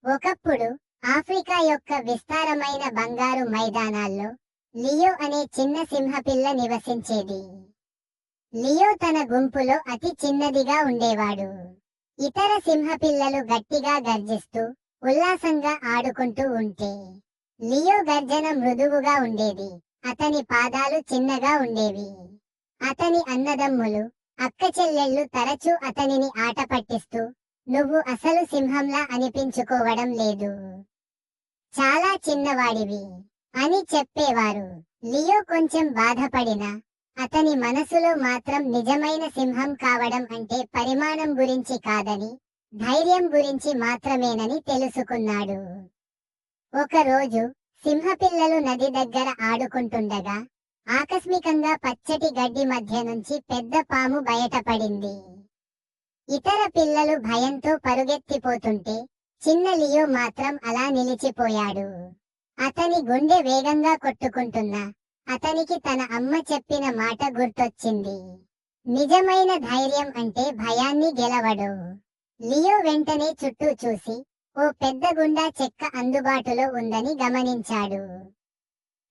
ఒకప్పుడు ఆఫ్రికా యొక్క విస్తారమైన బంగారు మైదానాల్లో లియో అనే చిన్న సింహపిల్ల నివసించేది. లియో తన గుంపులో అతి చిన్నదిగా ఉండేవాడు. ఇతర సింహపిల్లలు గట్టిగా గర్జిస్తూ ఉల్లాసంగా ఆడుకుంటూ ఉంటే లియో గర్జన మృదువుగా ఉండేది. అతని పాదాలు చిన్నగా ఉండేవి. అతని అన్నదమ్ములు, అక్కచెల్లెళ్ళు తరచూ అతనిని ఆట పట్టిస్తూ నువ్వు అసలు సింహంలా అనిపించుకోవడం లేదు, చాలా చిన్నవాడివి అని చెప్పేవారు. లియో కొంచెం బాధపడినా అతని మనసులో మాత్రం నిజమైన సింహం కావడం అంటే పరిమాణం గురించి కాదని, ధైర్యం గురించి మాత్రమేనని తెలుసుకున్నాడు. ఒకరోజు సింహపిల్లలు నది దగ్గర ఆడుకుంటుండగా ఆకస్మికంగా పచ్చటి గడ్డి మధ్య నుంచి పెద్ద పాము బయటపడింది. ఇతర పిల్లలు భయంతో పరుగెత్తిపోతుంటే చిన్న లియో మాత్రం అలా నిలిచిపోయాడు. అతని గుండె వేగంగా కొట్టుకుంటున్నా అతనికి తన అమ్మ చెప్పిన మాట గుర్తొచ్చింది. నిజమైన ధైర్యం అంటే భయాన్ని గెలవడు. లియో వెంటనే చుట్టూ చూసి ఓ పెద్ద గుండా చెక్క అందుబాటులో ఉందని గమనించాడు.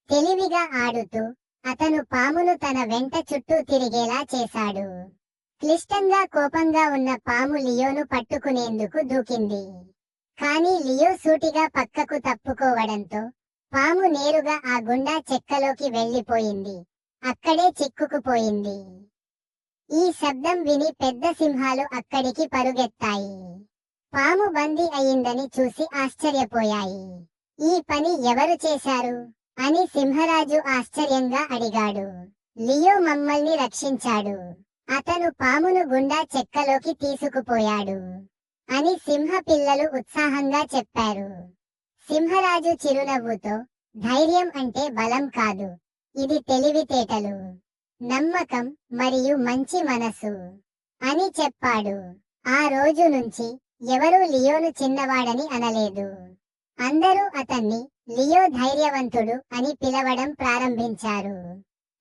తెలివిగా ఆడుతూ అతను పామును తన వెంట చుట్టూ తిరిగేలా చేశాడు. క్లిష్టంగా కోపంగా ఉన్న పాము లియోను పట్టుకునేందుకు దూకింది. కానీ లియో సూటిగా పక్కకు తప్పుకోవడంతో పాము నేరుగా ఆ గుండా చెక్కలోకి వెళ్లిపోయింది. అక్కడే చిక్కుకుపోయింది. ఈ శబ్దం విని పెద్ద సింహాలు అక్కడికి పరుగెత్తాయి. పాము బందీ అయిందని చూసి ఆశ్చర్యపోయాయి. ఈ పని ఎవరు చేశారు అని సింహరాజు ఆశ్చర్యంగా అడిగాడు. లియో మమ్మల్ని రక్షించాడు. అతను పామును గుండా చెక్కలోకి తీసుకుపోయాడు అని సింహ పిల్లలు ఉత్సాహంగా చెప్పారు. సింహరాజు చిరునవ్వుతో ధైర్యం అంటే బలం కాదు, ఇది తెలివితేటలు, నమ్మకం మరియు మంచి మనసు అని చెప్పాడు. ఆ రోజు నుంచి ఎవరూ లియోను చిన్నవాడని అనలేదు. అందరూ అతన్ని లియో ధైర్యవంతుడు అని పిలవడం ప్రారంభించారు.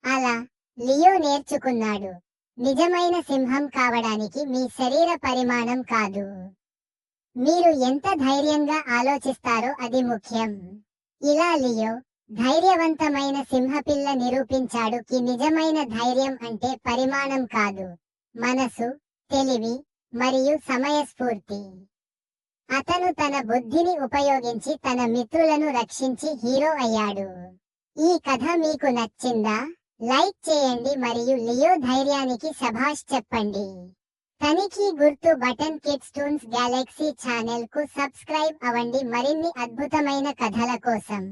అలా లియో నేర్చుకున్నాడు, నిజమైన సింహం కావడానికి మీ శరీర పరిమాణం కాదు, మీరు ఎంత ధైర్యంగా ఆలోచిస్తారో అది ముఖ్యం. ఇలా లియో ధైర్యవంతమైన సింహపిల్ల నిరూపించాడు కి నిజమైన ధైర్యం అంటే పరిమాణం కాదు, మనసు, తెలివి మరియు సమయస్ఫూర్తి. అతను తన బుద్ధిని ఉపయోగించి తన మిత్రులను రక్షించి హీరో అయ్యాడు. ఈ కథ మీకు నచ్చిందా? లైక్ చేయండి మరియు లియో ధైర్యానికి శభాష్ చెప్పండి. తనిఖీ గుర్తు button kids tunes Galaxy channel కు సబ్స్క్రైబ్ అవ్వండి మరిన్ని అద్భుతమైన కథల కోసం.